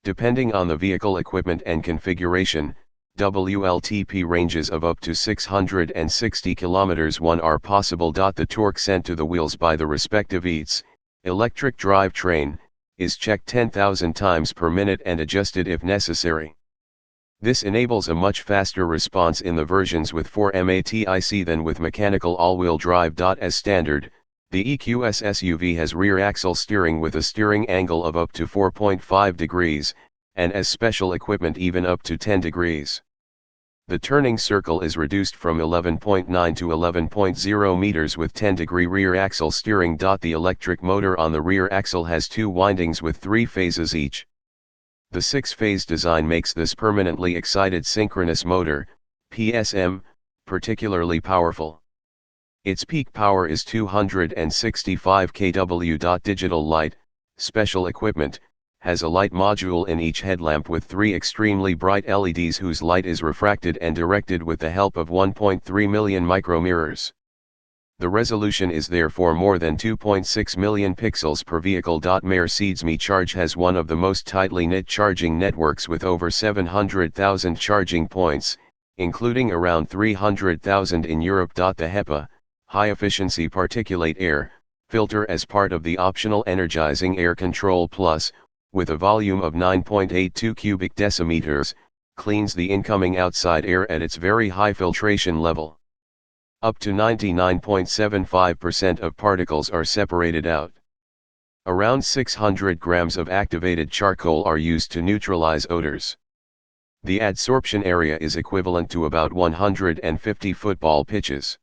Depending on the vehicle equipment and configuration, WLTP ranges of up to 660 km/h are possible. The torque sent to the wheels by the respective ETS, electric drivetrain, is checked 10,000 times per minute and adjusted if necessary. This enables a much faster response in the versions with 4 MATIC than with mechanical all-wheel drive. As standard, the EQS SUV has rear axle steering with a steering angle of up to 4.5 degrees, and as special equipment even up to 10 degrees. The turning circle is reduced from 11.9 to 11.0 meters with 10-degree rear axle steering. The electric motor on the rear axle has 2 windings with 3 phases each. The 6-phase design makes this permanently excited synchronous motor, PSM, particularly powerful. Its peak power is 265 kW. Digital light, special equipment, has a light module in each headlamp with 3 extremely bright LEDs whose light is refracted and directed with the help of 1.3 million micromirrors. The resolution is therefore more than 2.6 million pixels per vehicle. Mercedes-Me Charge has one of the most tightly knit charging networks with over 700,000 charging points, including around 300,000 in Europe. The HEPA, high-efficiency particulate air, filter as part of the optional energizing air control plus, with a volume of 9.82 cubic decimeters, cleans the incoming outside air at its very high filtration level. Up to 99.75% of particles are separated out. Around 600 grams of activated charcoal are used to neutralize odors. The adsorption area is equivalent to about 150 football pitches.